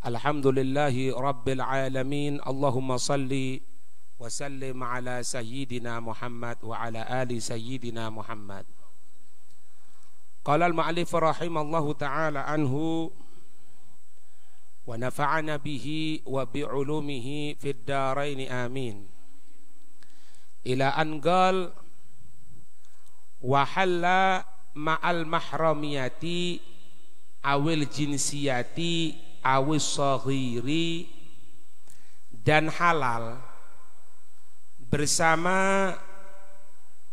Alhamdulillahi Rabbil Alamin. Allahumma salli wa sallim ala Sayyidina Muhammad wa ala ali Sayyidina Muhammad. Qala al-mu'allif rahimallahu ta'ala anhu wa nafa'ana bihi wa bi'ulumihi fid daraini amin. Ila an qal wa halla ma'al mahramiyati awil jinsiyati awis saghiri, dan halal bersama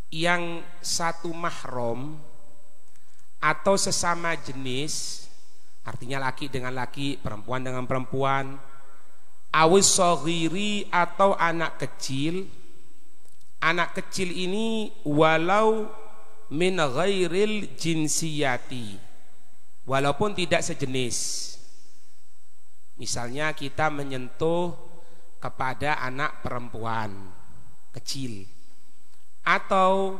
yang satu mahram atau sesama jenis, artinya laki dengan laki, perempuan dengan perempuan, awis saghiri atau anak kecil. Anak kecil ini walau min ghairil jinsiyati, walaupun tidak sejenis. Misalnya kita menyentuh kepada anak perempuan kecil, atau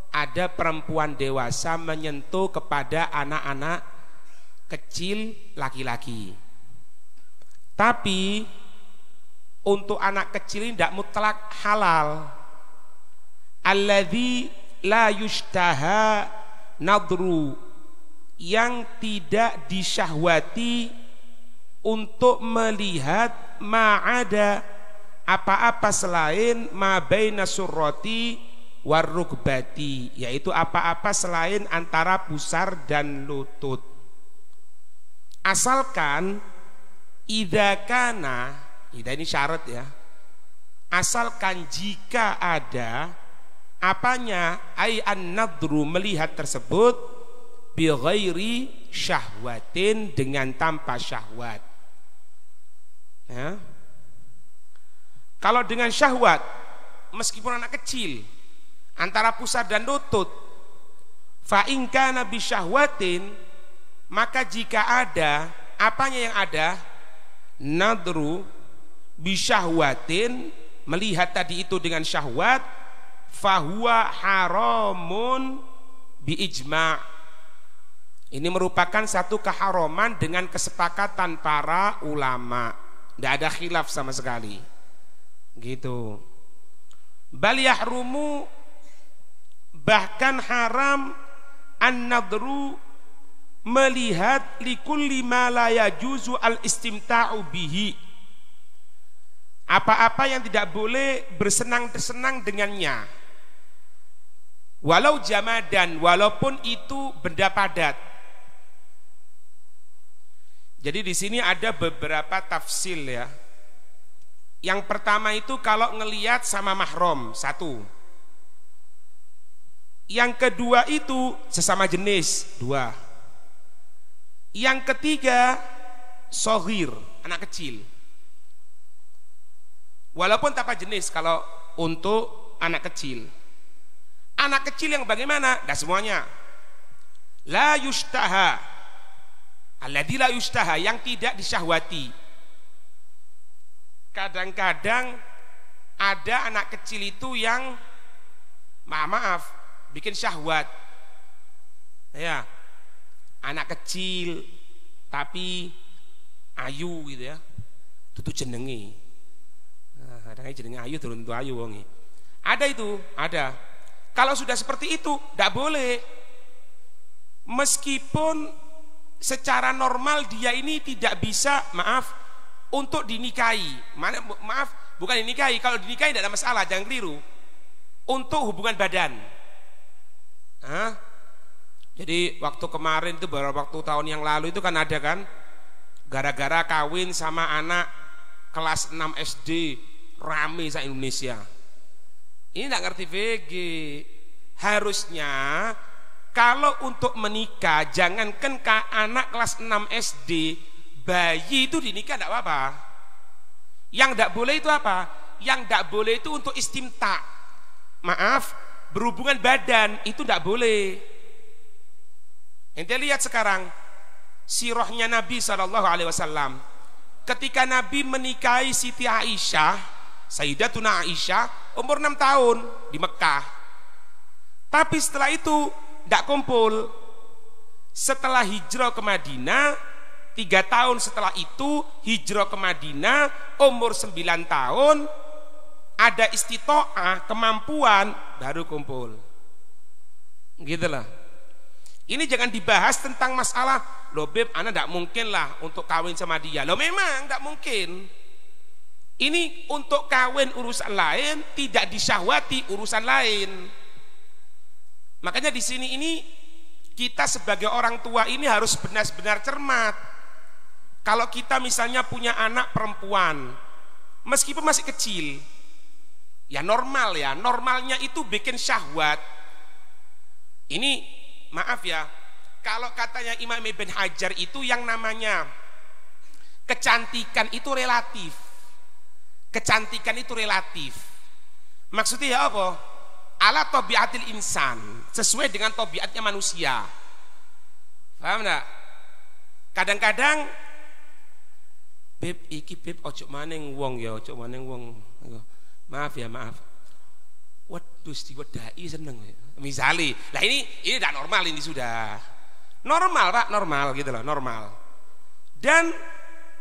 ada perempuan dewasa menyentuh kepada anak-anak kecil laki-laki. Tapi untuk anak kecil ini tidak mutlak halal. Alladzi la yushtaha nadru, yang tidak disyahwati untuk melihat ma'ada, apa-apa selain ma baina surrati warrukbati, yaitu apa-apa selain antara pusar dan lutut. Asalkan idza kana, idza ini syarat ya, asalkan jika ada apanya, ai an-nadru, melihat tersebut, bi ghairi syahwatin, dengan tanpa syahwat. Ya. Kalau dengan syahwat, meskipun anak kecil, antara pusar dan lutut, fa in kana bi syahwatin, maka jika ada, apanya yang ada, nadru bi syahwatin, melihat tadi itu dengan syahwat, fahuwa haramun bi ijma'. Ini merupakan satu keharaman dengan kesepakatan para ulama. Tidak ada khilaf sama sekali. Gitu. Bal yahrumu, bahkan haram an-nadru, melihat likulli ma la yajuzu al-istimta'u bihi, apa-apa yang tidak boleh bersenang-senang dengannya, walau jamadan, walaupun itu benda padat. Jadi di sini ada beberapa tafsil ya. Yang pertama itu kalau ngelihat sama mahram, satu. Yang kedua itu sesama jenis, dua. Yang ketiga soghir, anak kecil. Walaupun tanpa jenis kalau untuk anak kecil. Anak kecil yang bagaimana? Nah semuanya. La yushtaha, alladzi la yushtaha, yang tidak disyahwati. Kadang-kadang ada anak kecil itu yang maaf bikin syahwat. Ya. Anak kecil tapi ayu gitu ya. Tutu jenenge. Nah, kadang jenenge ayu turun tu ayu wonge. Ada itu, ada. Kalau sudah seperti itu tidak boleh. Meskipun secara normal dia ini tidak bisa, untuk dinikahi. Maaf, bukan dinikahi. Kalau dinikahi tidak ada masalah, jangan keliru. Untuk hubungan badan. Jadi waktu kemarin itu, beberapa waktu tahun yang lalu itu kan ada kan, gara-gara kawin sama anak kelas 6 SD, rame sa Indonesia. Ini tidak ngerti VG. Harusnya kalau untuk menikah, jangankan ke anak kelas 6 SD, bayi itu dinikah tidak apa-apa. Yang tidak boleh itu apa? Yang tidak boleh itu untuk istimta. Berhubungan badan, itu tidak boleh. Ente lihat sekarang sirahnya Nabi SAW. Ketika Nabi menikahi Siti Aisyah, Sayyidatuna Aisyah, umur 6 tahun di Mekah. Tapi setelah itu tidak kumpul. Setelah hijrah ke Madinah, 3 tahun setelah itu hijrah ke Madinah, umur 9 tahun, ada istitoah, kemampuan, baru kumpul. Gitulah. Ini jangan dibahas tentang masalah, loh Beb, ana tidak mungkin lah untuk kawin sama dia. Loh memang tidak mungkin. Ini untuk kawin urusan lain, tidak disyahwati urusan lain. Makanya di sini ini kita sebagai orang tua ini harus benar-benar cermat. Kalau kita misalnya punya anak perempuan, meskipun masih kecil, ya normal ya, normalnya itu bikin syahwat. Ini maaf ya, kalau katanya Imam Ibn Hajar itu yang namanya kecantikan itu relatif. Kecantikan itu relatif. Maksudnya ya apa? Ala tabiatil insan, sesuai dengan tabiatnya manusia. Paham enggak? Kadang-kadang Beb, iki Beb ojo maning wong ya, ojo maning wong. Maaf ya, maaf. Waduh, diwadahi seneng. Misali, lah ini tidak normal, ini sudah normal Pak, normal gitu loh, normal. Dan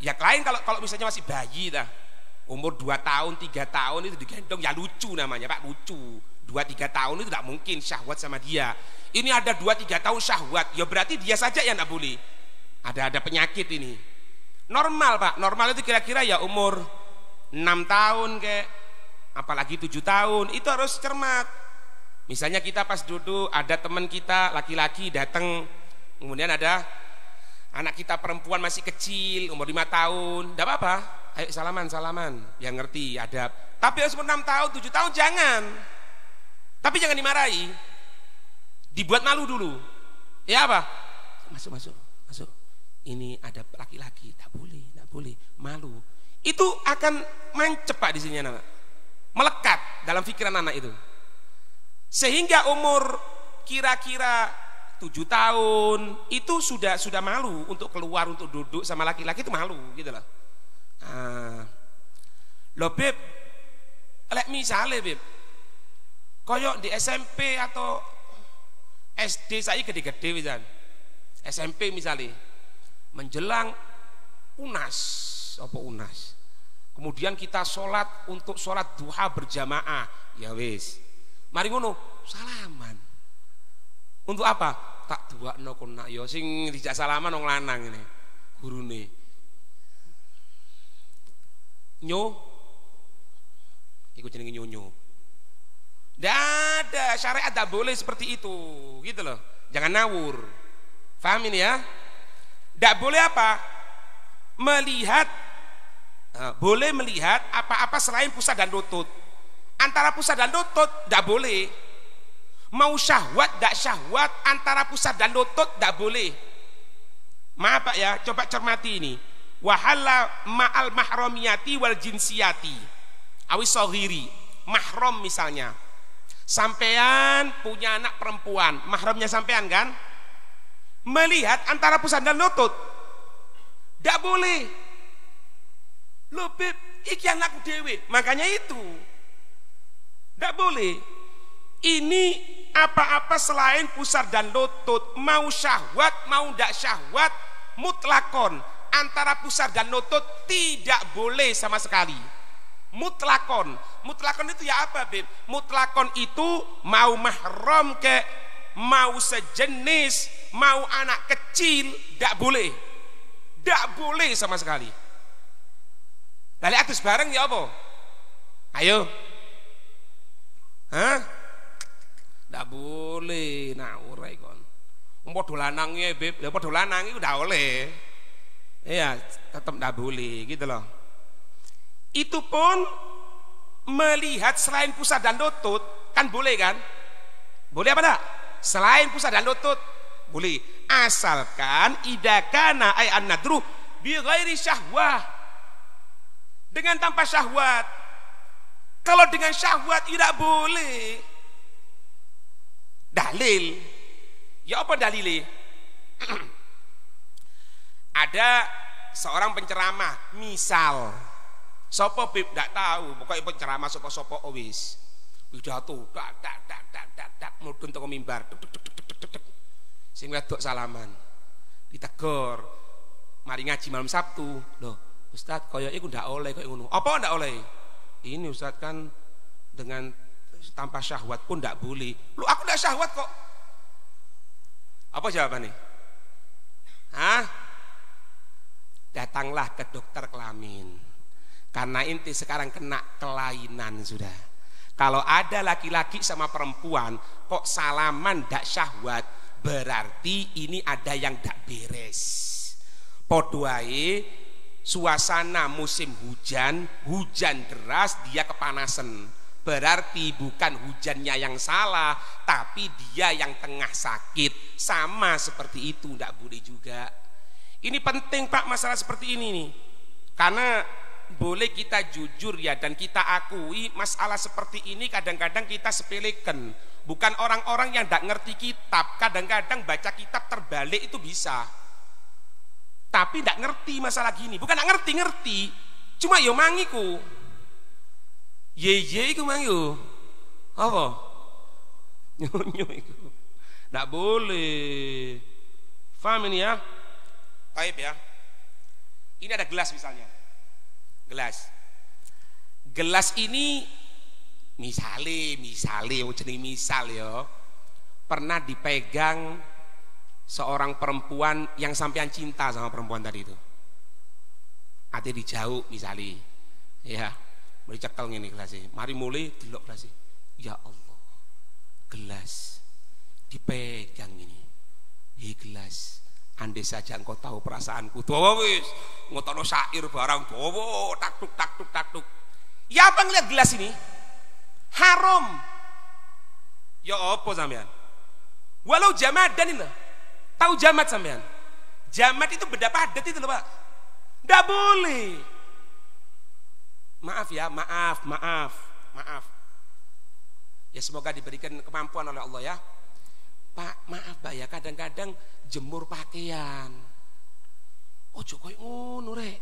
ya lain kalau misalnya masih bayi dah, umur 2 tahun, 3 tahun itu digendong ya lucu namanya Pak, lucu. 2-3 tahun itu tidak mungkin syahwat sama dia. Ini ada 2-3 tahun syahwat, ya berarti dia saja yang tidak boleh. Ada penyakit ini. Normal Pak, normal itu kira-kira ya umur 6 tahun kayak, apalagi 7 tahun, itu harus cermat. Misalnya kita pas duduk, ada teman kita laki-laki datang, kemudian ada anak kita perempuan masih kecil, umur 5 tahun, tidak apa-apa, ayo salaman, yang ngerti, adab. Tapi harus umur 6 tahun, 7 tahun jangan. Tapi jangan dimarahi, dibuat malu dulu. Ya apa? Masuk. Ini adab laki-laki, tak boleh, malu. Itu akan mancep Pak di sini anak, melekat dalam pikiran anak itu. Sehingga umur kira-kira 7 tahun itu sudah malu untuk keluar, untuk duduk sama laki-laki itu malu gitu loh. Loh Beb, misalnya Beb, koyok di SMP atau SD saya gede-gede misalnya, SMP misalnya menjelang UNAS, kemudian kita untuk sholat duha berjamaah, ya wis, mari ngono salaman. Untuk apa? Tak dua no kona yo sing dijak salaman nong lanang ini gurune ikut jenenge nyonyo. Tidak ada syariat, tidak boleh seperti itu, gitu loh. Jangan ngawur. Paham ini ya? Tidak boleh apa? Boleh melihat apa-apa selain pusat dan lutut. Antara pusat dan lutut tidak boleh. Mau syahwat, tidak syahwat, antara pusat dan lutut tidak boleh. Maaf Pak ya, coba cermati ini. Wahalla ma'al mahramiyati wal jinsiyati awis soghiri. Mahram misalnya, sampean punya anak perempuan, mahramnya sampean kan, melihat antara pusat dan lutut tidak boleh. Loh Beb, iki anakku dewe, makanya itu tidak boleh. Ini apa-apa selain pusar dan lutut, mau syahwat mau tidak syahwat, mutlakon antara pusar dan lutut tidak boleh sama sekali. Mutlakon itu ya apa Beb? Mutlakon itu mau mahram ke, mau sejenis, mau anak kecil, tidak boleh sama sekali. Dari atus bareng ya apa? Ayo, tidak boleh, nah urai kon. Podo lanangnya Beb, ya podo lanang itu tidak boleh. Iya, tetap tidak boleh, gitu loh. Itu pun melihat selain pusat dan lutut kan boleh kan? Boleh apa enggak? Selain pusat dan lutut boleh, asalkan idakana ay an-nadru bi ghairi syahwah, dengan tanpa syahwat. Kalau dengan syahwat tidak boleh. Dalil, ya apa dalilnya? Ada seorang penceramah, misal sopo Bib tidak tahu, pokoknya penceramah sopo wis pidato dak mudun teko mimbar sing wedok salaman ditegur, mari ngaji malam Sabtu. Loh, Ustaz, kaya iku ndak oleh kaya ngono. Apa ndak oleh? Ini Ustaz kan dengan tanpa syahwat pun ndak boleh. Lu aku ndak syahwat kok. Apa jawabannya? Hah? Datanglah ke dokter kelamin. Karena inti sekarang kena kelainan sudah. Kalau ada laki-laki sama perempuan kok salaman ndak syahwat, berarti ini ada yang ndak beres. Padha wae suasana musim hujan, hujan deras dia kepanasan. Berarti bukan hujannya yang salah, tapi dia yang tengah sakit. Sama seperti itu, tidak boleh juga. Ini penting Pak masalah seperti ini nih. Karena boleh kita jujur ya, dan kita akui masalah seperti ini kadang-kadang kita sepelekan. Bukan orang-orang yang tidak ngerti kitab, kadang-kadang baca kitab terbalik itu bisa. Tapi tidak ngerti masalah gini. Bukan tidak ngerti, cuma yo mangiku. Ye iku mang yo. Apa? Nyonyo iku. Enggak boleh. Paham ini ya? Baik ya. Ini ada gelas misalnya. Gelas. Gelas ini misale jeneng misal ya. Pernah dipegang seorang perempuan yang sampean cinta sama perempuan tadi itu. Ate dijauh misale. Ya. Mari cekel ngene gelasnya. Mari mulai delok gelasnya. Ya Allah. Gelas dipegang ini. Hei gelas, andai saja engkau tahu perasaanku. Dawa wis, ngotono syair barang dawa tak tuk. Ya apa ngeliat gelas ini? Haram. Ya apa sampean? Walau jamadan ini. Tahu jamat sampean? Jamat itu benda padat itu loh, Pak. Enggak boleh. Maaf ya, maaf. Ya semoga diberikan kemampuan oleh Allah ya. Pak, maaf Pak ya, kadang-kadang jemur pakaian. Ojo koyo ngono rek.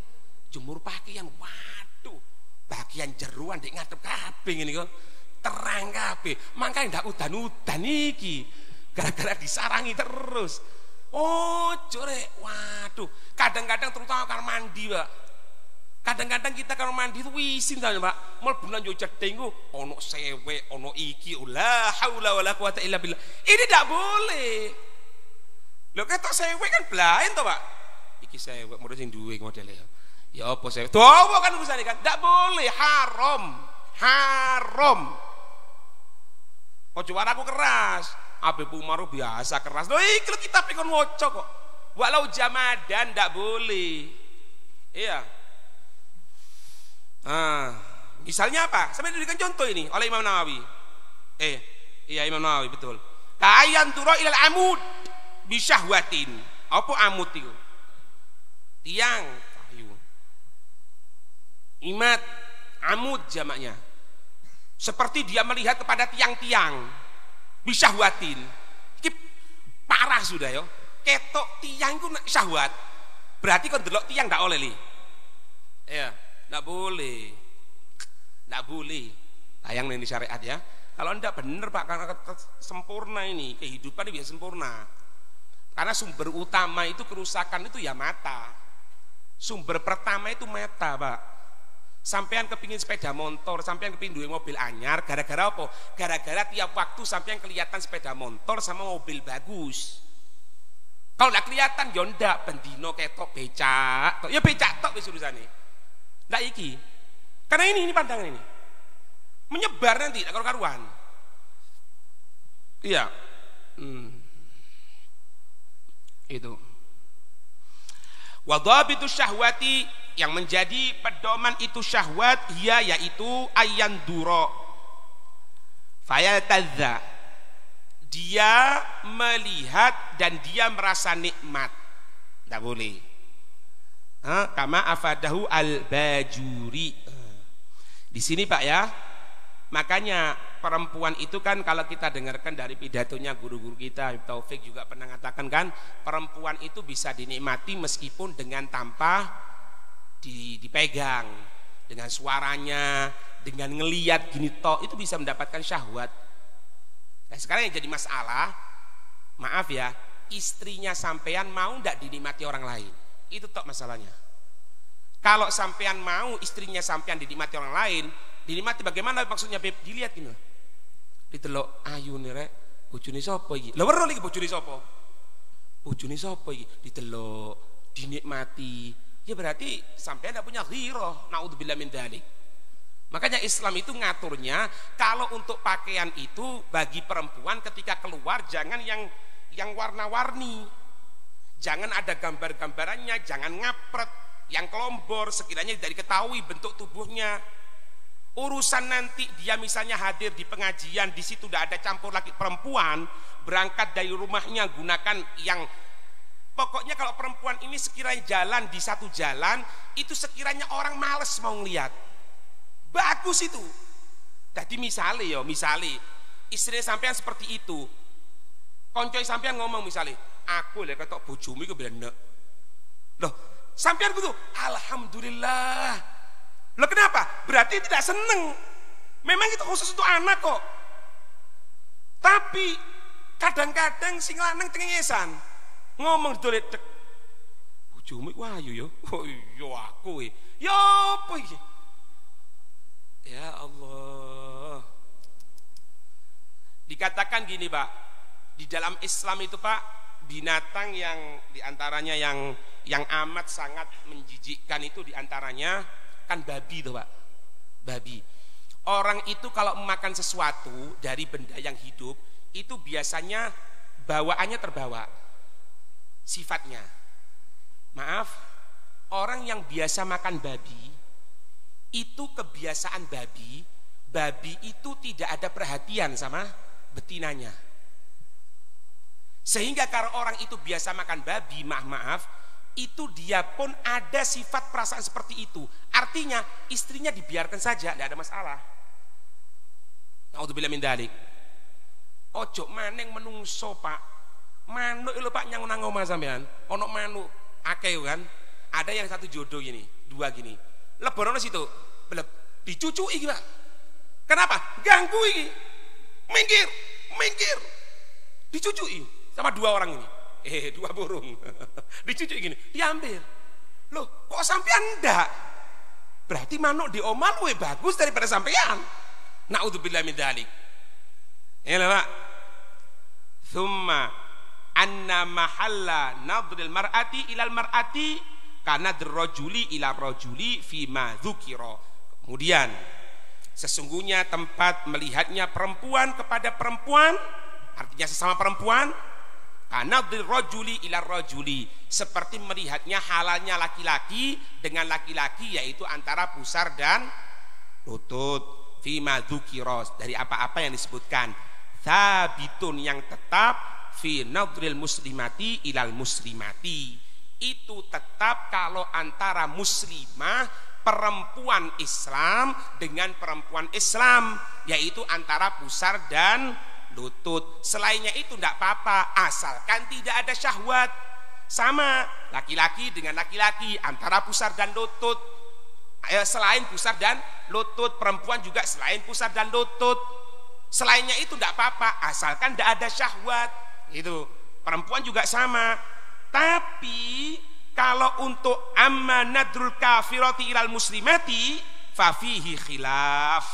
Jemur pakaian, waduh. Bagian jeruan ndek ngadep kabeh ngene kok. Terang kabeh. Mangkane ndak udan-udan iki. Gara-gara disarangi terus. Ojo rek, waduh. Kadang-kadang terutama kalau mandi, Pak. Kadang-kadang kita kalau mandi itu wisin tanya Pak, mlebu nang yo cedheng ku ono sewek, ono iki, la haula wala quwata illa billah. Ini tidak boleh. Lho ketok sewek kan blaen to, Pak. Iki sewek model sing duwe modele. Ya apa sewek? Dawa kan urusane kan. Tidak boleh, haram. Ojo waraku keras. Habib Umar biasa keras. Lho iki kita pikon waca kok. Walau jamadan tidak boleh. Iya. Misalnya apa? Sampai diberikan contoh ini oleh Imam Nawawi. Iya Imam Nawawi betul. Kayan turo ilal amud bisyahwatin. Apa amud itu? Tiang kayu. Imat amud jamaknya. Seperti dia melihat kepada tiang-tiang bisyahwatin. Ini parah sudah yo. Ketok tiang itu syahwat. Berarti kon delok tiang ndak oleh li. Iya. Nggak boleh. Tayang ini syariat ya. Kalau enggak bener Pak, karena sempurna ini kehidupan ini biasa sempurna. Karena sumber utama itu kerusakan itu ya mata. Sumber pertama itu mata Pak. Sampean kepingin sepeda motor, sampean kepingin duwe mobil anyar, gara-gara apa? Gara-gara tiap waktu sampean kelihatan sepeda motor sama mobil bagus. Kalau nggak kelihatan ya ndak bendino ketok becak, ya becak tok wis urusane. Nggak iki, karena ini pandangan ini menyebar nanti tak karuan. Iya, itu. Wadhabitu syahwati, yang menjadi pedoman itu syahwat, yaitu ayan duro, fayatadza, dia melihat dan dia merasa nikmat, nggak boleh. Kama afadahu al-Bajuri. Di sini Pak ya. Makanya perempuan itu kan kalau kita dengarkan dari pidatonya guru-guru kita, Taufik juga pernah mengatakan kan, perempuan itu bisa dinikmati meskipun dengan tanpa dipegang, dengan suaranya, dengan ngelihat gini tok itu bisa mendapatkan syahwat. Nah, sekarang yang jadi masalah, maaf ya, istrinya sampean mau ndak dinikmati orang lain? Itu tok masalahnya. Kalau sampean mau istrinya sampean dinikmati orang lain, dinikmati bagaimana maksudnya Beb? Dilihat gini. Ditelok ayune rek, bojone sapa iki? Lha weruh iki bojone sapa? Bojone sapa iki? Ditelok, dinikmati. Ya berarti sampean tidak punya ghirah. Naudzubillah min dzalik. Makanya Islam itu ngaturnya kalau untuk pakaian itu bagi perempuan ketika keluar jangan yang warna-warni. Jangan ada gambar-gambarannya, jangan ngapret, yang kelombor sekiranya dari ketahui bentuk tubuhnya. Urusan nanti dia misalnya hadir di pengajian, di situ tidak ada campur laki perempuan, berangkat dari rumahnya gunakan yang pokoknya kalau perempuan ini sekiranya jalan di satu jalan itu sekiranya orang males mau ngeliat. Bagus itu. Jadi misalnya istri sampean seperti itu, koncoi sampean ngomong misalnya, aku lek ketok bojomu iku bener. Loh, sampean gitu, alhamdulillah. Loh kenapa? Berarti tidak seneng. Memang itu khusus untuk anak kok. Tapi kadang-kadang sing lanang cengengesan ngomong dolet tek. Bojomu iku ayu yo. Oh iya aku e. Ya apa iki? Ya Allah. Dikatakan gini Pak, di dalam Islam itu Pak, binatang yang diantaranya yang amat sangat menjijikkan itu diantaranya kan babi itu Pak. Babi. Orang itu kalau memakan sesuatu dari benda yang hidup itu biasanya bawaannya terbawa sifatnya. Maaf, orang yang biasa makan babi itu kebiasaan babi itu tidak ada perhatian sama betinanya. Sehingga kalau orang itu biasa makan babi, maaf, itu dia pun ada sifat perasaan seperti itu. Artinya istrinya dibiarkan saja, tidak ada masalah. Naudzubillah min dzalik. Ojo maneng menungso Pak. Manuk lho Pak nyang nang omah sampean. Ono manuk akeh kan. Ada yang satu jodoh gini, dua gini. Leborono situ, belep, dicucui iki Pak. Kenapa? Ganggu iki. Minggir. Dicucui sama dua orang ini. Dua burung. Dicucui gini, diambil. Loh, kok sampean enggak? Berarti manuk di omah luwih bagus daripada sampean. Naudzubillah min dzalik. Ya Pak. Tsumma anna mahalla nadril mar'ati ilal mar'ati karena derrojuli ila rojuli fima dzukira. Kemudian sesungguhnya tempat melihatnya perempuan kepada perempuan, artinya sesama perempuan, karena derrojuli ila rojuli, seperti melihatnya halalnya laki-laki dengan laki-laki, yaitu antara pusar dan lutut. Fima dzukira, dari apa-apa yang disebutkan. Tsabitun, yang tetap, fi nadril muslimati ilal muslimati, itu tetap kalau antara muslimah perempuan Islam dengan perempuan Islam, yaitu antara pusar dan lutut. Selainnya itu tidak apa-apa, asalkan tidak ada syahwat. Sama laki-laki dengan laki-laki, antara pusar dan lutut, selain pusar dan lutut, perempuan juga selain pusar dan lutut. Selainnya itu tidak apa-apa, asalkan tidak ada syahwat. Itu perempuan juga sama. Tapi kalau untuk amma nadrul kafirati ilal muslimati fafihi khilaf.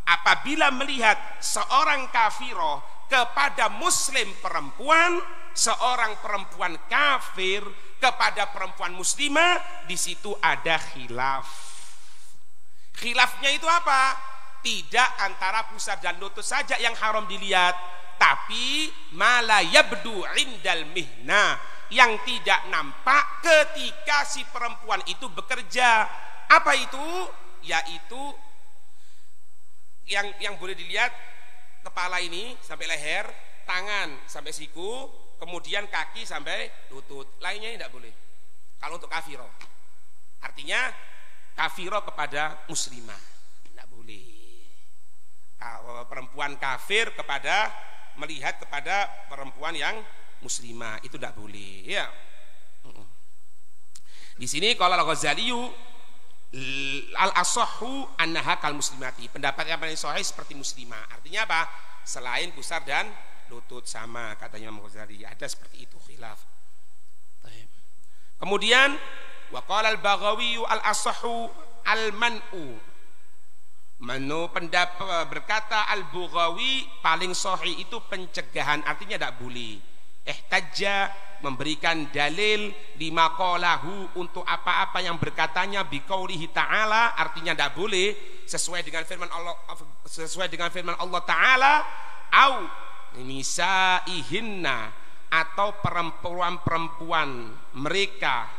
Apabila melihat seorang kafiroh kepada muslim perempuan, seorang perempuan kafir kepada perempuan muslimah, di situ ada khilaf. Khilafnya itu apa? Tidak antara pusar dan lutut saja yang haram dilihat, tapi mala yabdu indal mihna, yang tidak nampak ketika si perempuan itu bekerja. Apa itu? Yaitu yang boleh dilihat kepala ini sampai leher, tangan sampai siku, kemudian kaki sampai lutut. Lainnya tidak boleh. Kalau untuk kafiro, artinya kafiro kepada muslimah tidak boleh. Perempuan kafir kepada melihat kepada perempuan yang muslimah itu tidak boleh. Ya. Di sini kalau Al-Ghazali al-asahhu annaha kal muslimati, pendapat yang paling sahih seperti muslimah. Artinya apa? Selain pusar dan lutut sama, katanya Imam Ghazali. Ada seperti itu khilaf. Kemudian wa qala al-Baghawi al-asahhu al-man'u. Pendapat berkata al-Baghawi paling sahih itu pencegahan, artinya tidak boleh. Ihtajja, memberikan dalil lima qalahu, untuk apa-apa yang berkatanya biqaulihi ta'ala, artinya tidak boleh sesuai dengan firman Allah Ta'ala, au nisaihinna, atau perempuan-perempuan mereka,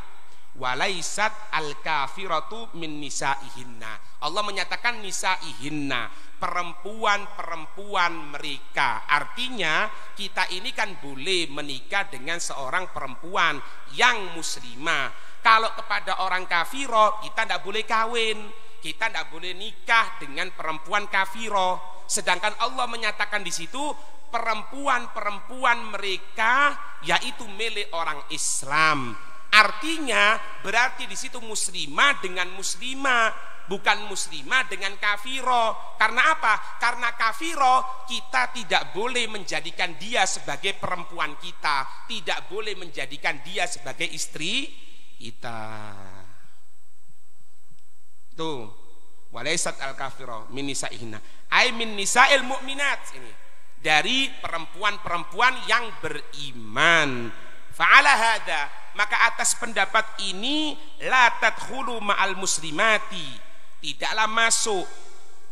walaisat al-kafiratu min nisaihinna. Allah menyatakan nisaihinna, perempuan-perempuan mereka. Artinya kita ini kan boleh menikah dengan seorang perempuan yang muslimah. Kalau kepada orang kafiro kita tidak boleh kawin, kita tidak boleh nikah dengan perempuan kafiro. Sedangkan Allah menyatakan di situ perempuan-perempuan mereka yaitu milik orang Islam. Artinya berarti di situ muslimah dengan muslimah, bukan muslimah dengan kafiro. Karena apa? Karena kafiro kita tidak boleh menjadikan dia sebagai perempuan kita, tidak boleh menjadikan dia sebagai istri kita. Tuh, walaisat al-kafiro min nisaihinna, ai min nisail mu'minat, ini dari perempuan-perempuan yang beriman. Fa'ala hadza, maka atas pendapat ini la tadkhulu ma'al muslimati, tidaklah masuk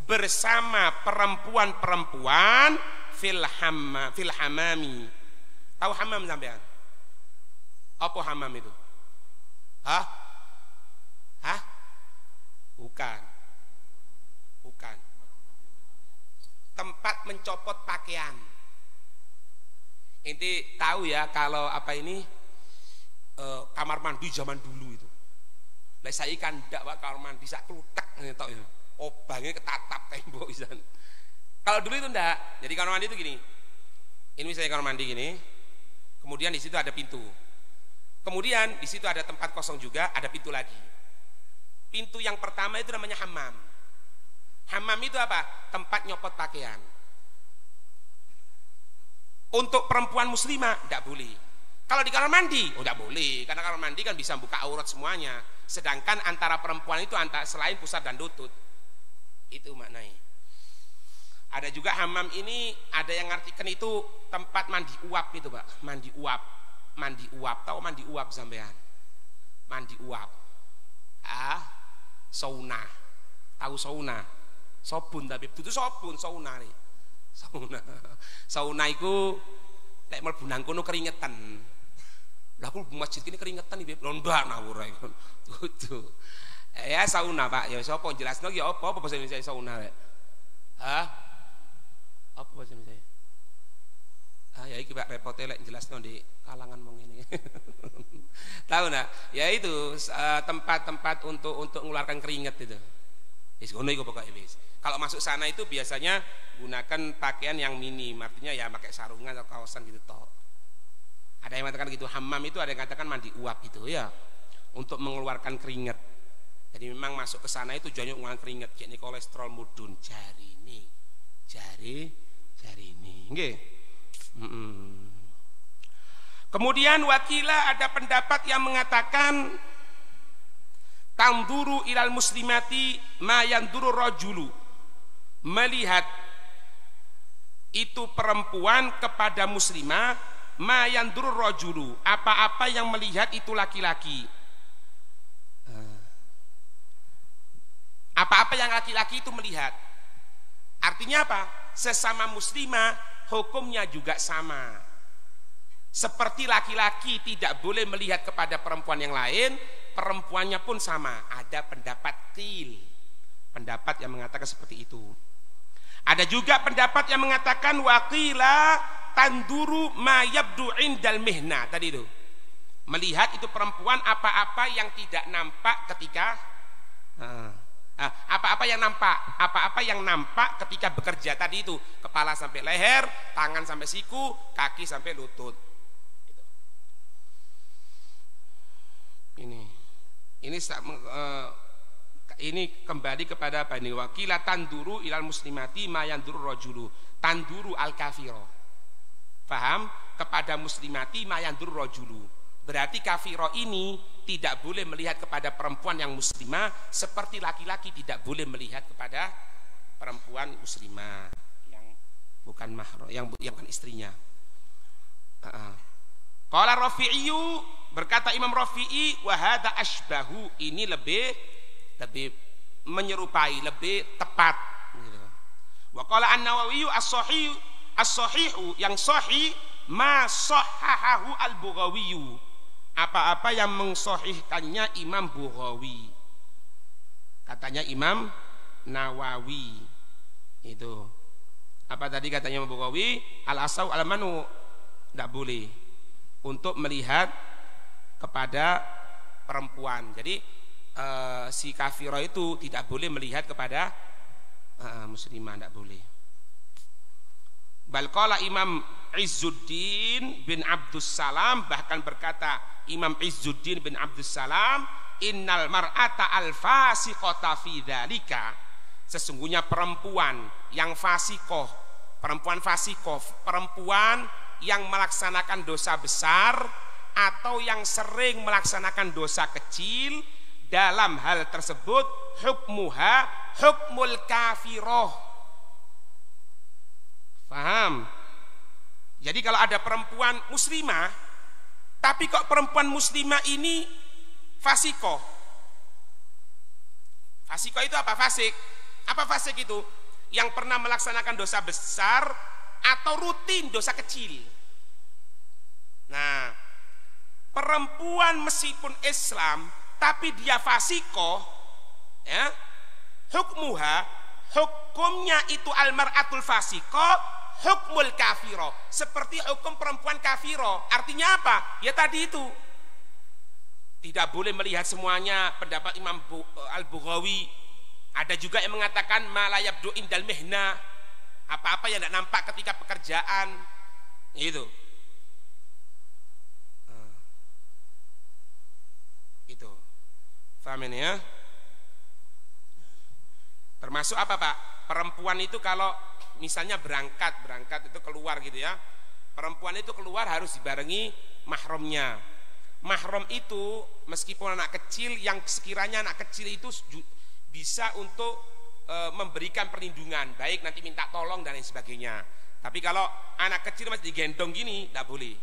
bersama perempuan-perempuan fil hamami. Tahu hamam sampean? Apa hamam itu? Hah? Bukan. Tempat mencopot pakaian. Inti tahu ya kalau apa ini kamar mandi zaman dulu itu. Lah saya kan ndak Pak kamar mandi sak kluthek ngetok ya. Obange ketatap tembok pisan. Kalau dulu itu ndak. Jadi kamar mandi itu gini. Ini misalnya kamar mandi gini. Kemudian di situ ada pintu. Kemudian di situ ada tempat kosong juga, ada pintu lagi. Pintu yang pertama itu namanya hammam. Hammam itu apa? Tempat nyopot pakaian. Untuk perempuan muslimah tidak boleh. Kalau di kamar mandi, tidak boleh, karena kamar mandi kan bisa buka aurat semuanya. Sedangkan antara perempuan itu selain pusar dan lutut. Itu maknanya. Ada juga hammam ini ada yang ngartikan itu tempat mandi uap itu Pak. Mandi uap. Tahu mandi uap sampean? Mandi uap. Sauna. Tahu sauna? Sobun tapi itu sobun sauna nih. Sauna iku lek mlebu nang kono keringetan. Lah aku masjid kene keringetan iki lomba ngawur ae. Kudu. Ya sauna Pak, ya sapa jelasno ki apa bahasa Indonesia sauna rek. Apa bahasa Indonesia? Ya iki Pak repote lek jelasno di kalangan wong ngene. Tahu nak? Ya itu tempat-tempat untuk mengeluarkan keringat itu. Wis ngono iku pokoke wis. Kalau masuk sana itu biasanya gunakan pakaian yang minim, artinya ya pakai sarungan atau kaosan gitu toh. Ada yang mengatakan gitu, hammam itu ada yang katakan mandi uap itu ya, untuk mengeluarkan keringat. Jadi memang masuk ke sana itu tujuannya mengeluarkan keringat, kayak ini kolesterol mudun jari ini, nggih. Kemudian wakila ada pendapat yang mengatakan tanduru ilal muslimati ma yanduru rajulu, melihat itu perempuan kepada muslimah, ma yanduru rajulu, apa-apa yang melihat itu laki-laki. Apa-apa yang laki-laki itu melihat. Artinya apa? Sesama muslimah hukumnya juga sama. Seperti laki-laki tidak boleh melihat kepada perempuan yang lain, perempuannya pun sama. Ada pendapat qil, pendapat yang mengatakan seperti itu. Ada juga pendapat yang mengatakan waqila tanduru ma yabdu indal mihna, tadi itu. Melihat itu perempuan apa-apa yang tidak nampak ketika apa-apa yang nampak ketika bekerja tadi itu, kepala sampai leher, tangan sampai siku, kaki sampai lutut. Ini kembali kepada apa ini? Wakila tanduru ilal muslimati ma yanduru rajulu, tanduru al kafiro. Paham? Kepada muslimati ma yanduru rajulu, Berarti kafiro ini tidak boleh melihat kepada perempuan yang muslimah seperti laki-laki tidak boleh melihat kepada perempuan muslimah yang bukan mahram, yang bukan istrinya. Qala Rafi'i, berkata Imam Rafi'i, wa hadza asbahu, ini lebih menyerupai, lebih tepat gitu. Wa qala An-Nawawi as-sahihu, yang sahih ma sahhahahu al-Bughawi, apa-apa yang mensahihkannya Imam Bughawi. Katanya Imam Nawawi itu. Apa tadi katanya Imam Bughawi? Al-asau al-manu, tidak boleh untuk melihat kepada perempuan. Jadi si kafirah itu tidak boleh melihat kepada muslimah, tidak boleh. Balqala Imam Izzuddin bin Abdus Salam, bahkan berkata Imam Izzuddin bin Abdus Salam, innal mar'ata al-fasiqata fi dzalika, sesungguhnya perempuan yang fasikoh, perempuan fasikoh, perempuan yang melaksanakan dosa besar atau yang sering melaksanakan dosa kecil, dalam hal tersebut hukmuha hukmul kafiroh. Paham? Jadi kalau ada perempuan muslimah, tapi kok perempuan muslimah ini fasikoh. Fasikoh itu apa? Fasik. Apa fasik itu? Yang pernah melaksanakan dosa besar atau rutin dosa kecil. Nah, perempuan meskipun Islam tapi dia fasikoh, ya, hukumnya itu almar'atul fasikoh hukmul kafiro, seperti hukum perempuan kafiro. Artinya apa? Ya tadi itu, tidak boleh melihat semuanya. Pendapat Imam Al-Bughawi. Ada juga yang mengatakan malayabdu indal mihna, apa-apa yang tidak nampak ketika pekerjaan itu. Itu paham ini ya. Termasuk apa Pak? Perempuan itu kalau misalnya berangkat itu keluar gitu ya, perempuan itu keluar harus dibarengi mahramnya. Mahram itu meskipun anak kecil, yang sekiranya anak kecil itu bisa untuk memberikan perlindungan, baik nanti minta tolong dan lain sebagainya. Tapi kalau anak kecil masih digendong gini, tidak boleh.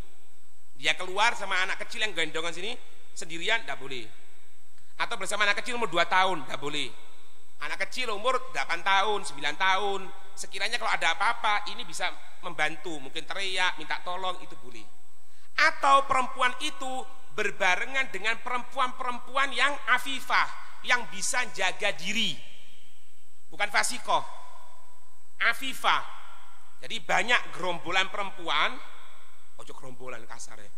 Dia keluar sama anak kecil yang gendongan sini sendirian, tidak boleh. Atau bersama anak kecil umur 2 tahun, tidak boleh. Anak kecil umur 8 tahun, 9 tahun, sekiranya kalau ada apa-apa ini bisa membantu, mungkin teriak, minta tolong, itu boleh. Atau perempuan itu berbarengan dengan perempuan-perempuan yang afifah, yang bisa jaga diri, bukan fasikoh, afifah. Jadi banyak gerombolan perempuan, ojo gerombolan kasar ya,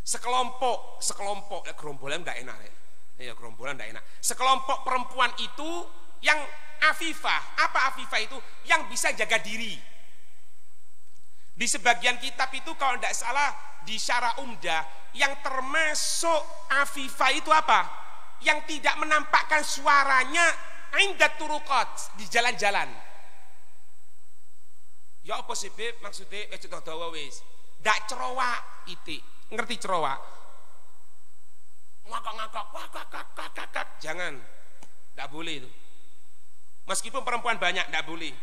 sekelompok gerombolan nggak enak ya, gerombolan nggak enak. Sekelompok perempuan itu yang afifah. Apa afifah itu? Yang bisa jaga diri. Di sebagian kitab itu kalau tidak salah di Syarah Umdah, yang termasuk afifah itu apa? Yang tidak menampakkan suaranya indat turuqat, di jalan-jalan. Ya apa sih Beb? Maksudnya contoh dawa wis. Ndak cerowak itik. Ngerti cerowak? Ngakak-ngakak, kakak. Jangan. Ndak boleh itu. Meskipun perempuan banyak, ndak boleh.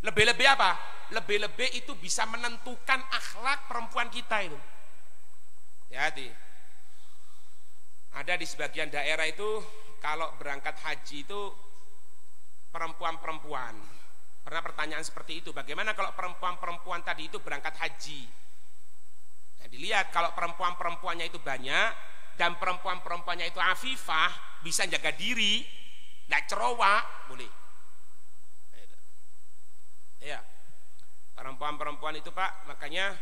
Lebih-lebih apa? Lebih-lebih itu bisa menentukan akhlak perempuan kita itu. Hati-hati. Ada di sebagian daerah itu kalau berangkat haji itu perempuan-perempuan. Pernah pertanyaan seperti itu, bagaimana kalau perempuan-perempuan tadi itu berangkat haji? Nah, dilihat kalau perempuan-perempuannya itu banyak dan perempuan-perempuannya itu afifah, bisa jaga diri, tidak cerowak, boleh. Ya, perempuan-perempuan itu Pak, makanya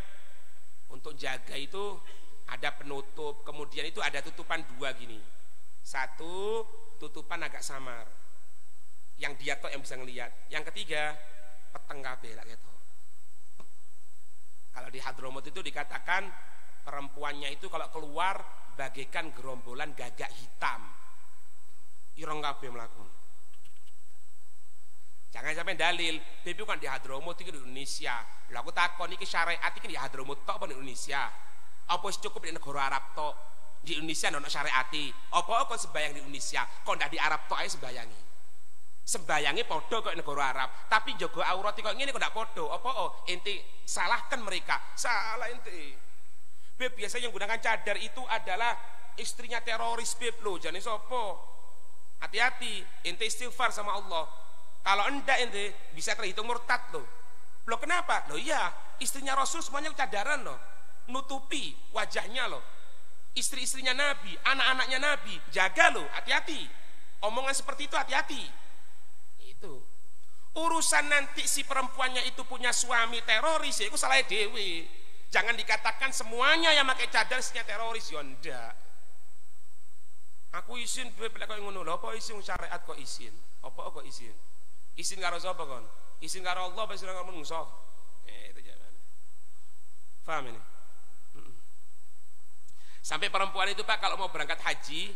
untuk jaga itu ada penutup, kemudian itu ada tutupan 2 gini. Satu tutupan agak samar, yang dia tok yang bisa ngelihat. Yang ketiga peteng kabeh lak gitu. Kalau di Hadramut itu dikatakan perempuannya itu kalau keluar bagaikan gerombolan gagak hitam. Ireng kabeh mlaku. Jangan sampai dalil, tapi kan di Hadramut iki di Indonesia. Lah aku takon iki syariat iki di Hadramut tok apa di Indonesia? Apa wis cukup di negara Arab tok? Di Indonesia ono syariati. Apa kok sembayang di Indonesia? Kok ndak di Arab tok ae sembayangi. Sembayangi padha kok negara Arab, tapi jaga aurat kok ngene kok ndak padha. Apa ente salahkan mereka? Salah ente. Beb biasanya yang gunakan cadar itu adalah istrinya teroris beb lo, jane sapa? Hati-hati, ente istighfar sama Allah. Kalau enggak ente bisa terhitung murtad lo. Loh kenapa? Loh iya, istrinya Rasul semuanya cadaran loh. Nutupi wajahnya loh. Istri-istrinya Nabi, anak-anaknya Nabi, jaga loh, hati-hati. Omongan seperti itu hati-hati. Itu. Urusan nanti si perempuannya itu punya suami teroris, ya itu salah dewe. Jangan dikatakan semuanya yang pakai cadar istrinya teroris, ya ndak. Aku izin bebek kok ngono lho, apa izin syariat kok izin? Apa kok izin? Izin karo sapa kon? Izin karo Allah apa izin karo manusa? Itu jangan. Paham ini? Sampai perempuan itu Pak kalau mau berangkat haji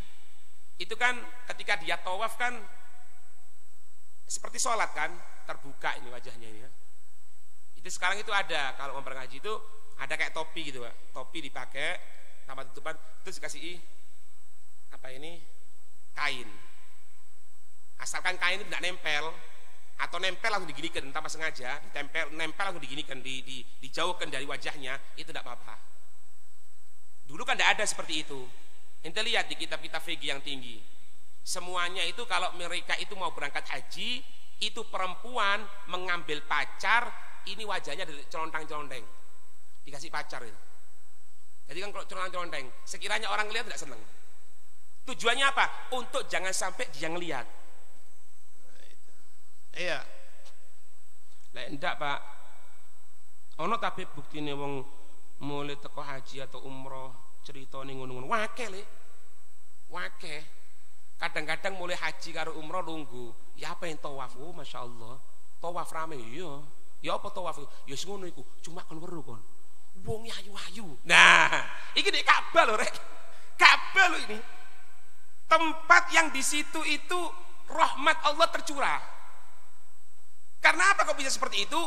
itu kan ketika dia tawaf kan seperti sholat kan, terbuka ini wajahnya ini ya. Itu sekarang itu ada kalau mau berangkat haji itu ada kayak topi gitu Pak. Topi dipakai tanpa tutupan terus dikasih apa ini kain. Asalkan kain itu tidak nempel atau nempel langsung diginikan tanpa sengaja, nempel langsung diginikan, dijauhkan dari wajahnya, itu tidak apa-apa. Dulu kan tidak ada seperti itu. Ente lihat di kitab-kitab fikih yang tinggi. Semuanya itu kalau mereka itu mau berangkat haji, itu perempuan mengambil pacar, ini wajahnya dari celondang-celondeng. Dikasih pacar itu. Jadi kan kalau celondang-celondeng, sekiranya orang lihat tidak senang. Tujuannya apa? Untuk jangan sampai dia ngelihat. Iya. Lah ndak, Pak. Ono tapi buktine wong mulai teko haji atau umroh ceritane ngono-ngono wakeh le. Wakeh. Kadang-kadang mulai haji karo umroh lungguh. Ya apa yang tawaf? Oh masyaallah. Tawaf rame iya. Ya apa tawaf? Ya sing ngono iku. Cuma kon weruh kon. Wong ayu-ayu. Nah, iki nek Ka'bah lho rek. Ka'bah lho ini. Tempat yang di situ itu rahmat Allah tercurah. Karena apa kok bisa seperti itu?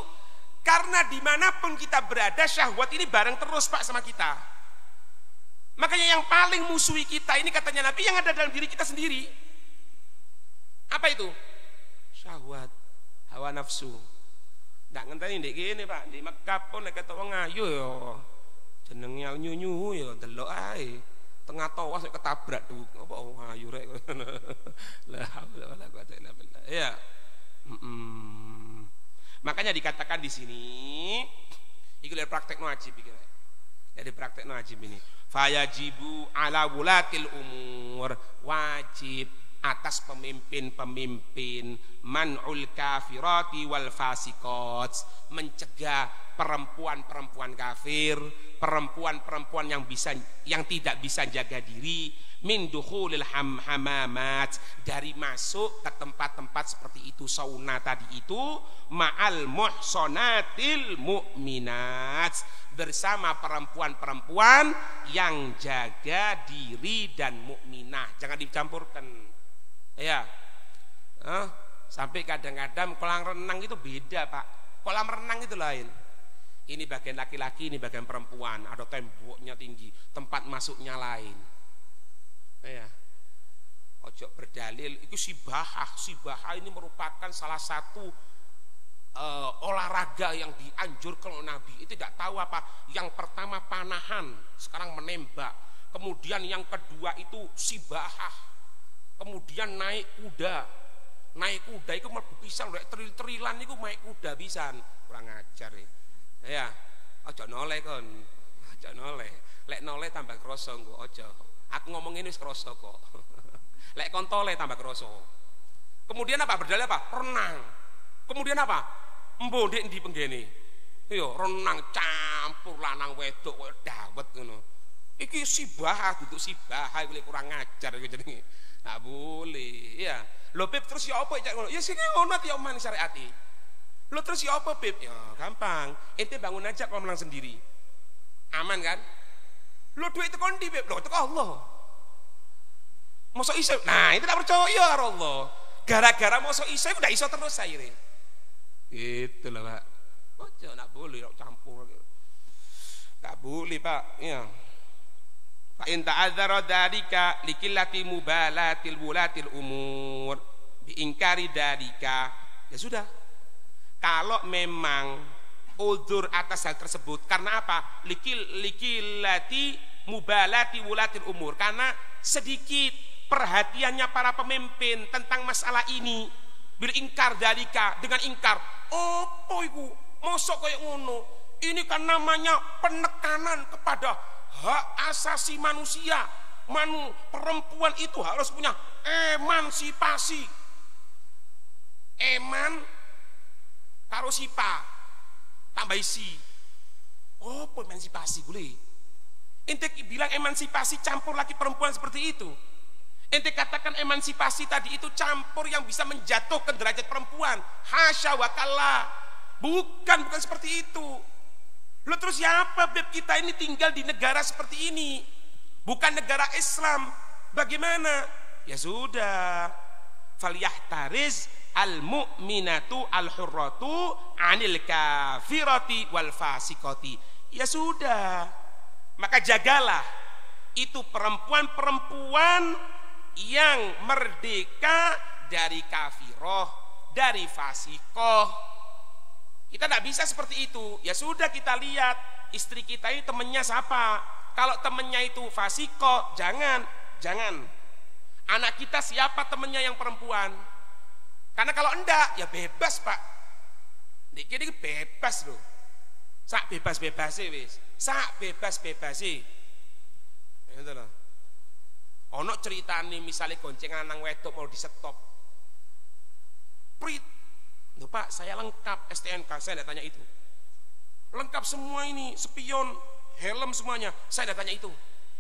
Karena dimanapun kita berada syahwat ini bareng terus Pak sama kita. Makanya yang paling musuhi kita ini katanya Nabi yang ada dalam diri kita sendiri. Apa itu? Syahwat, hawa nafsu. Ndak ngenteni ndek kene Pak, di Mekah pun nek ketok wong ayu ya jenenge nyunyu ya delok ae. Tengah tawas ketabrak tuh. Apa ayu rek. La haula wala quwata illa billah. Ya. Makanya dikatakan di sini, iki dari praktek wajib iki. Dari praktek wajib ini. Fayajibu ala wulatil umur, wajib atas pemimpin-pemimpin man'ul kafirati wal fasiqat, mencegah perempuan-perempuan kafir, perempuan-perempuan yang tidak bisa jaga diri, min dukhulil hamamat, dari masuk ke tempat-tempat seperti itu, sauna tadi itu, ma'al muhsanatil mu'minat, bersama perempuan-perempuan yang jaga diri dan mukminah. Jangan dicampurkan ya. Sampai kadang-kadang kolam renang itu beda Pak. Kolam renang itu lain. Ini bagian laki-laki, ini bagian perempuan. Ada temboknya tinggi, tempat masuknya lain. Ya. Ojo berdalil itu sibahah ini merupakan salah satu olahraga yang dianjurkan oleh Nabi. Itu tidak tahu apa. Yang pertama panahan, sekarang menembak. Kemudian yang kedua itu sibahah. Kemudian naik kuda. Naik kuda itu mlebu pisan lek tril-trilan iku naik kuda pisan. Kurang ajar ya. Ojo noleh kon. Ojo noleh. Lek noleh tambah krasa engko ojo. Aku ngomong ini wis krasa kok. Lek kon toleh tambah krasa. Kemudian apa? Berdalil apa? Renang. Kemudian apa? Embo ndek ndi penggene. Iya, renang campur lanang wedok koyo dawet ngono. Iki sibahah duduk sibahah iku kurang ajar iku jenenge. Nah boleh, ya. Lho Beb terus ya apa cak ngono? Ya sing ngono ya oman syariati. Lho terus ya apa Beb? Ya gampang. Ente bangun aja kalau menang sendiri. Aman kan? Lho duit itu kondi Beb, lho teko Allah. Mosok iso. Nah, itu tak percaya karo Allah. Gara-gara mosok iso udah iso terus akhirnya. Gitu lah Pak. Ojo nak boleh campur. Tak boleh Pak. Ya. Fa in ta'adzara dzalika likillati mubalatil wulatil umur bi ingkari dzalika, ya sudah. Kalau memang udzur atas hal tersebut karena apa? Likillati mubalati wulatil umur, karena sedikit perhatiannya para pemimpin tentang masalah ini. Bil ingkar dzalika, dengan ingkar. Apa iku? Mosok kayak ngono? Ini kan namanya penekanan kepada hak asasi manusia. Perempuan itu harus punya emansipasi. Eman karo sipa tambah isi. Oh, emansipasi boleh. Ente bilang emansipasi campur laki perempuan seperti itu. Ente katakan emansipasi tadi itu campur yang bisa menjatuhkan derajat perempuan. Hasya wa kalla. Bukan seperti itu. Loh, terus siapa beb kita ini tinggal di negara seperti ini? Bukan negara Islam. Bagaimana? Ya sudah. Falyahtariz al-mu'minatu al-hurratu anil kafirati wal fasikoti. Ya sudah. Maka jagalah itu perempuan-perempuan yang merdeka dari kafiroh, dari fasikoh. Kita tidak bisa seperti itu. Ya sudah, kita lihat istri kita ini temennya siapa. Kalau temennya itu fasikoh, jangan. Anak kita siapa temennya yang perempuan. Karena kalau enggak, ya bebas pak. Ini bebas loh. Sak bebas-bebas sih wis. Sak bebas-bebas sih. Itu loh. Ono ceritane misalnya goncengan nang wedok mau disetop. Prit. Loh pak, saya lengkap STNK, saya tidak tanya itu. Lengkap semua ini, spion, helm semuanya, saya tidak tanya itu.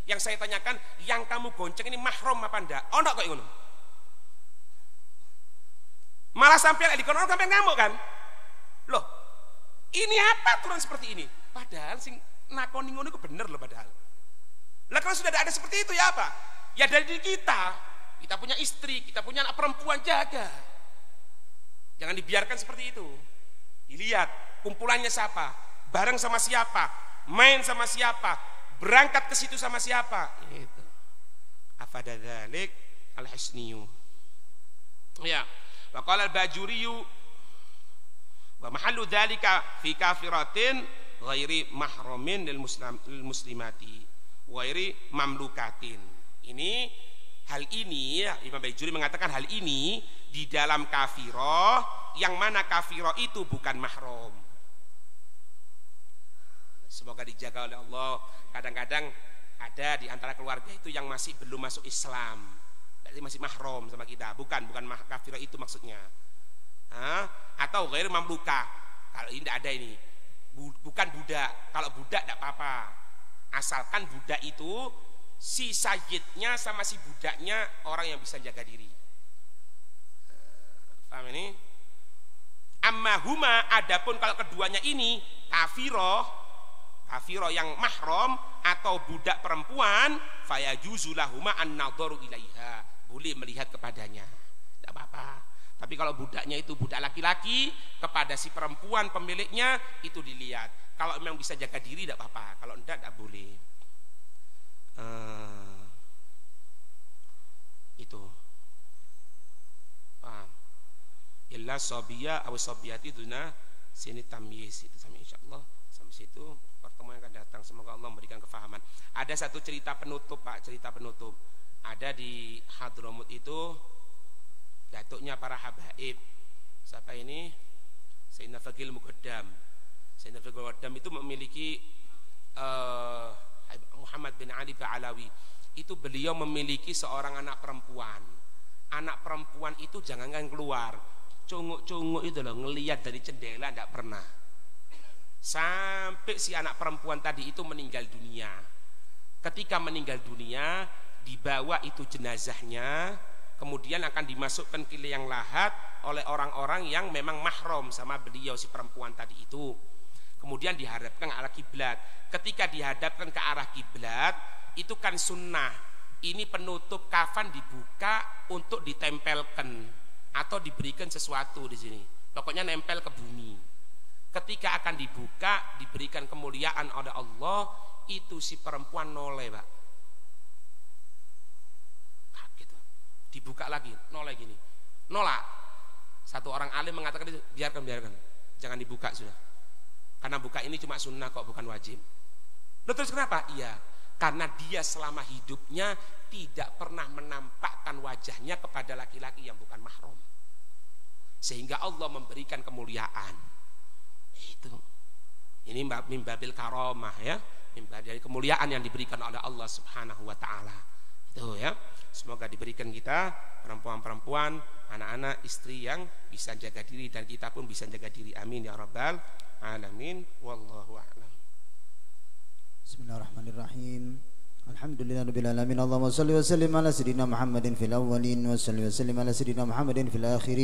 Yang saya tanyakan, yang kamu gonceng ini mahram apa enggak? Oh enggak kok ngono. Malah sampai di kono sampai ngamuk kan? Loh, ini apa aturan seperti ini? Padahal sing nakoni ngono itu bener loh padahal. Lah kalau sudah ada seperti itu ya apa? Ya dari diri kita punya istri, kita punya anak perempuan, jaga. Jangan dibiarkan seperti itu. Dilihat kumpulannya siapa, bareng sama siapa, main sama siapa, berangkat ke situ sama siapa. Itu. Afadadzalik al-hisniyu. Ya. Wa qala al-Bajuriyu wa mahallu dzalika fi kafiratin ghairi mahramin lil muslimati ghairi mamlukatin. Hal ini ya, Imam Bajuri mengatakan hal ini di dalam kafiroh, yang mana kafiroh itu bukan mahram. Semoga dijaga oleh Allah. Kadang-kadang ada di antara keluarga itu yang masih belum masuk Islam, berarti masih mahram sama kita. Bukan kafiroh itu maksudnya. Atau ghair mamluka. Kalau ini tidak ada ini. Bukan budak. Kalau budak tidak apa-apa. Asalkan budak itu si sayyidnya sama si budaknya orang yang bisa jaga diri. Paham ini? Amma huma, adapun kalau keduanya ini kafiroh yang mahram atau budak perempuan, fayajuzu lahuma an-nadharu ilaiha, boleh melihat kepadanya, tidak apa-apa. Tapi kalau budaknya itu budak laki-laki, kepada si perempuan pemiliknya itu dilihat. Kalau memang bisa jaga diri tidak apa-apa, kalau tidak boleh. Itu paham. Illa sobiya atau sobiyati duna sini tamyiz. Itu sampai insyaallah sampai situ pertemuan yang akan datang. Semoga Allah memberikan kefahaman. Ada satu cerita penutup pak, cerita penutup. Ada di Hadramut itu datuknya para habaib. Siapa ini? Sayyidina Faqil Muqaddam. Sayyidina Faqil Muqaddam itu memiliki Muhammad bin Ali Ba'alawi. Itu beliau memiliki seorang anak perempuan. Anak perempuan itu jangan keluar, cunguk-cunguk itu loh, ngelihat dari jendela tidak pernah. Sampai si anak perempuan tadi itu meninggal dunia. Ketika meninggal dunia, dibawa itu jenazahnya, kemudian akan dimasukkan ke liang lahat oleh orang-orang yang memang mahram sama beliau si perempuan tadi itu. Kemudian dihadapkan ke arah kiblat. Ketika dihadapkan ke arah kiblat, itu kan sunnah. Ini penutup kafan dibuka untuk ditempelkan atau diberikan sesuatu di sini. Pokoknya nempel ke bumi. Ketika akan dibuka, diberikan kemuliaan oleh Allah, itu si perempuan noleh, Pak. dibuka lagi, nolak gini, nolak. Satu orang alim mengatakan itu, biarkan, jangan dibuka sudah. Karena buka ini cuma sunnah kok, bukan wajib. Loh, terus kenapa? Iya, karena dia selama hidupnya tidak pernah menampakkan wajahnya kepada laki-laki yang bukan mahram, sehingga Allah memberikan kemuliaan. Itu ini mimbabil karomah ya, dari kemuliaan yang diberikan oleh Allah Subhanahu wa taala. Itu ya. Semoga diberikan kita perempuan-perempuan, anak-anak, istri yang bisa jaga diri, dan kita pun bisa jaga diri. Amin ya rabbal alamin. Wallahu a'lam. Bismillahirrahmanirrahim. Alhamdulillahirabbil alamin. Allahumma shalli wa sallim ala sayidina Muhammadin fil awwalin wa shalli wa sallim ala sayidina Muhammadin fil akhirin.